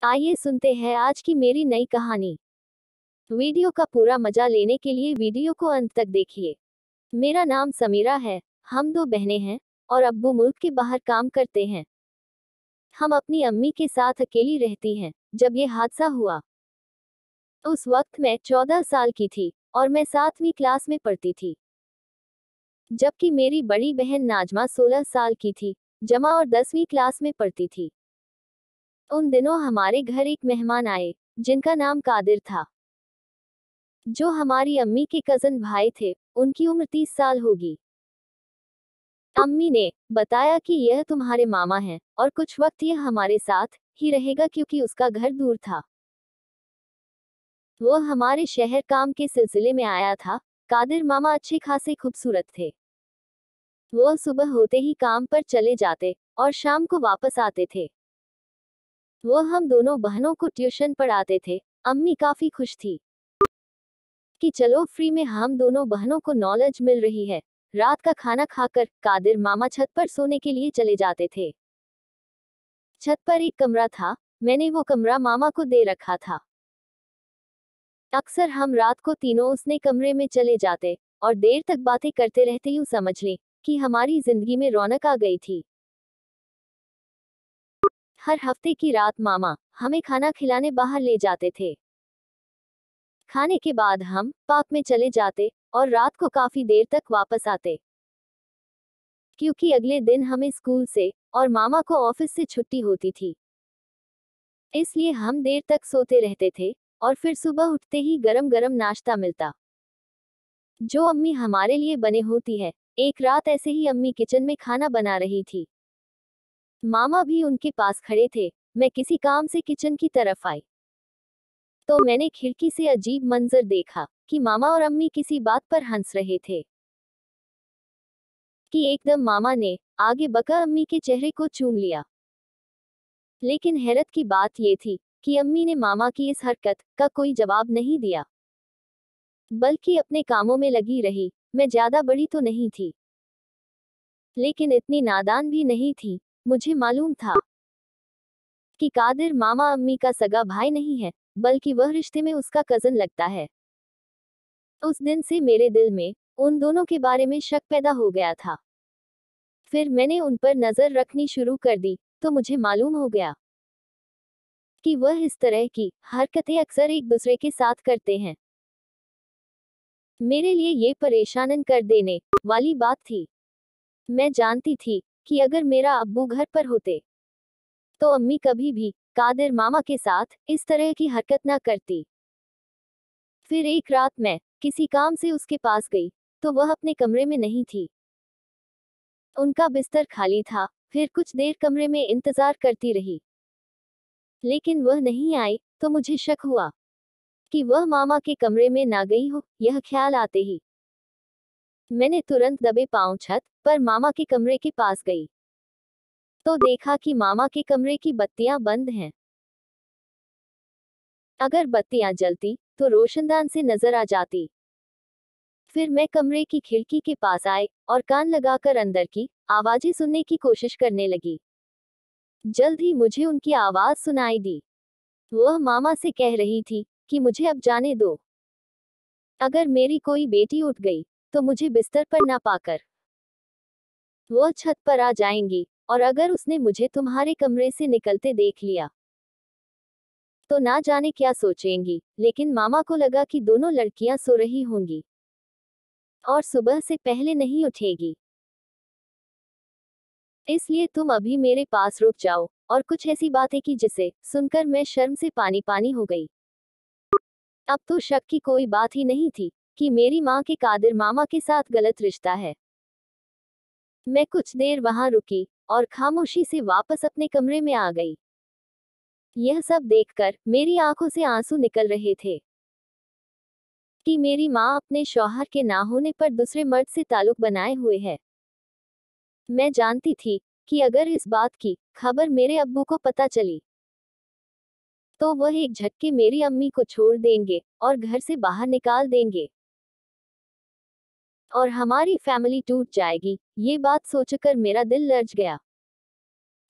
आइए सुनते हैं आज की मेरी नई कहानी। वीडियो का पूरा मजा लेने के लिए वीडियो को अंत तक देखिए। मेरा नाम समीरा है। हम दो बहनें हैं और अब्बू मुल्क के बाहर काम करते हैं। हम अपनी अम्मी के साथ अकेली रहती हैं। जब ये हादसा हुआ उस वक्त मैं 14 साल की थी और मैं 7वीं क्लास में पढ़ती थी, जबकि मेरी बड़ी बहन नाजमा 16 साल की थी, जमा और 10वीं क्लास में पढ़ती थी। उन दिनों हमारे घर एक मेहमान आए जिनका नाम कादिर था, जो हमारी अम्मी के कजन भाई थे। उनकी उम्र 30 साल होगी। अम्मी ने बताया कि यह तुम्हारे मामा हैं और कुछ वक्त यह हमारे साथ ही रहेगा क्योंकि उसका घर दूर था। वो हमारे शहर काम के सिलसिले में आया था। कादिर मामा अच्छे खासे खूबसूरत थे। वो सुबह होते ही काम पर चले जाते और शाम को वापस आते थे। वो हम दोनों बहनों को ट्यूशन पढ़ाते थे। अम्मी काफी खुश थी कि चलो फ्री में हम दोनों बहनों को नॉलेज मिल रही है। रात का खाना खाकर कादिर मामा छत पर सोने के लिए चले जाते थे। छत पर एक कमरा था, मैंने वो कमरा मामा को दे रखा था। अक्सर हम रात को तीनों उसने कमरे में चले जाते और देर तक बातें करते रहते। यूं समझ लें कि हमारी जिंदगी में रौनक आ गई थी। हर हफ्ते की रात मामा हमें खाना खिलाने बाहर ले जाते थे। खाने के बाद हम पार्क में चले जाते और रात को काफी देर तक वापस आते, क्योंकि अगले दिन हमें स्कूल से और मामा को ऑफिस से छुट्टी होती थी। इसलिए हम देर तक सोते रहते थे और फिर सुबह उठते ही गरम गरम नाश्ता मिलता, जो अम्मी हमारे लिए बने होती है। एक रात ऐसे ही अम्मी किचन में खाना बना रही थी। मामा भी उनके पास खड़े थे। मैं किसी काम से किचन की तरफ आई तो मैंने खिड़की से अजीब मंजर देखा कि मामा और अम्मी किसी बात पर हंस रहे थे कि एकदम मामा ने आगे बका अम्मी के चेहरे को चूम लिया। लेकिन हैरत की बात ये थी कि अम्मी ने मामा की इस हरकत का कोई जवाब नहीं दिया, बल्कि अपने कामों में लगी रही। मैं ज्यादा बड़ी तो नहीं थी, लेकिन इतनी नादान भी नहीं थी। मुझे मालूम था कि कादिर मामा अम्मी का सगा भाई नहीं है, बल्कि वह रिश्ते में उसका कजन लगता है। उस दिन से मेरे दिल में उन दोनों के बारे में शक पैदा हो गया था। फिर मैंने उन पर नजर रखनी शुरू कर दी तो मुझे मालूम हो गया कि वह इस तरह की हरकतें अक्सर एक दूसरे के साथ करते हैं। मेरे लिए ये परेशान कर देने वाली बात थी। मैं जानती थी कि अगर मेरा अब्बू घर पर होते तो अम्मी कभी भी कादिर मामा के साथ इस तरह की हरकत ना करती। फिर एक रात मैं किसी काम से उसके पास गई तो वह अपने कमरे में नहीं थी। उनका बिस्तर खाली था। फिर कुछ देर कमरे में इंतजार करती रही, लेकिन वह नहीं आई तो मुझे शक हुआ कि वह मामा के कमरे में ना गई हो। यह ख्याल आते ही मैंने तुरंत दबे पांव छत पर मामा के कमरे के पास गई तो देखा कि मामा के कमरे की बत्तियां बंद हैं। अगर बत्तियां जलती तो रोशनदान से नजर आ जाती। फिर मैं कमरे की खिड़की के पास आए और कान लगाकर अंदर की आवाजें सुनने की कोशिश करने लगी। जल्द ही मुझे उनकी आवाज सुनाई दी। वह मामा से कह रही थी कि मुझे अब जाने दो। अगर मेरी कोई बेटी उठ गई तो मुझे बिस्तर पर ना पाकर वह छत पर आ जाएंगी, और अगर उसने मुझे तुम्हारे कमरे से निकलते देख लिया तो ना जाने क्या सोचेंगी। लेकिन मामा को लगा कि दोनों लड़कियां सो रही होंगी और सुबह से पहले नहीं उठेगी, इसलिए तुम अभी मेरे पास रुक जाओ। और कुछ ऐसी बातें की जिसे सुनकर मैं शर्म से पानी पानी हो गई। अब तो शक की कोई बात ही नहीं थी कि मेरी माँ के कादिर मामा के साथ गलत रिश्ता है। मैं कुछ देर वहां रुकी और खामोशी से वापस अपने कमरे में आ गई। यह सब देखकर मेरी आंखों से आंसू निकल रहे थे कि मेरी माँ अपने शौहर के ना होने पर दूसरे मर्द से ताल्लुक बनाए हुए है। मैं जानती थी कि अगर इस बात की खबर मेरे अब्बू को पता चली तो वह एक झटके मेरी अम्मी को छोड़ देंगे और घर से बाहर निकाल देंगे और हमारी फैमिली टूट जाएगी। ये बात सोचकर मेरा दिल लर्ज गया।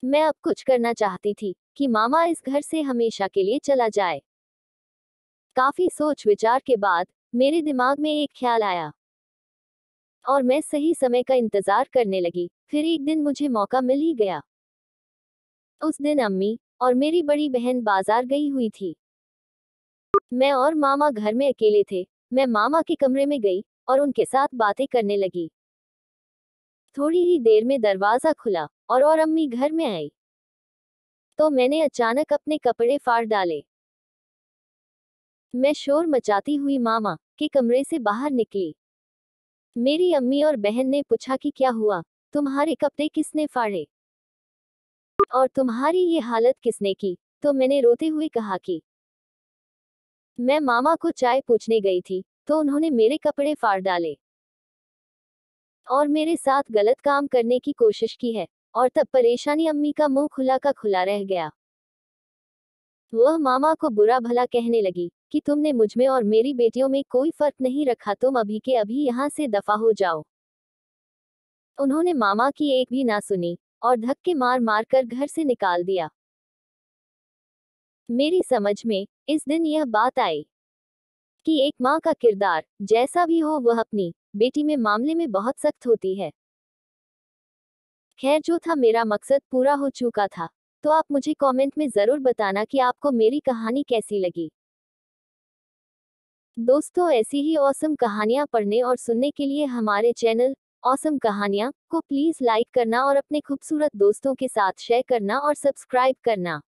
मैं अब कुछ करना चाहती थी कि मामा इस घर से हमेशा के लिए चला जाए। काफी सोच विचार के बाद मेरे दिमाग में एक ख्याल आया और मैं सही समय का इंतजार करने लगी। फिर एक दिन मुझे मौका मिल ही गया। उस दिन अम्मी और मेरी बड़ी बहन बाजार गई हुई थी। मैं और मामा घर में अकेले थे। मैं मामा के कमरे में गई और उनके साथ बातें करने लगी। थोड़ी ही देर में दरवाजा खुला और अम्मी घर में आई। तो मैंने अचानक अपने कपड़े फाड़ डाले। मैं शोर मचाती हुई मामा के कमरे से बाहर निकली। मेरी अम्मी और बहन ने पूछा कि क्या हुआ, तुम्हारे कपड़े किसने फाड़े और तुम्हारी ये हालत किसने की। तो मैंने रोते हुए कहा कि मैं मामा को चाय पूछने गई थी, तो उन्होंने मेरे कपड़े फाड़ डाले और मेरे साथ गलत काम करने की कोशिश की है। और तब परेशानी अम्मी का मुंह खुला का खुला रह गया। वह मामा को बुरा भला कहने लगी कि तुमने मुझमें और मेरी बेटियों में कोई फर्क नहीं रखा, तुम अभी के अभी यहाँ से दफा हो जाओ। उन्होंने मामा की एक भी ना सुनी और धक्के मार मार कर घर से निकाल दिया। मेरी समझ में इस दिन यह बात आई कि एक माँ का किरदार जैसा भी हो वह अपनी बेटी में मामले में बहुत सख्त होती है। खैर, जो था मेरा मकसद पूरा हो चुका था। तो आप मुझे कमेंट में जरूर बताना कि आपको मेरी कहानी कैसी लगी। दोस्तों, ऐसी ही ऑसम कहानियां पढ़ने और सुनने के लिए हमारे चैनल ऑसम कहानियां को प्लीज लाइक करना और अपने खूबसूरत दोस्तों के साथ शेयर करना और सब्सक्राइब करना।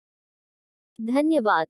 धन्यवाद।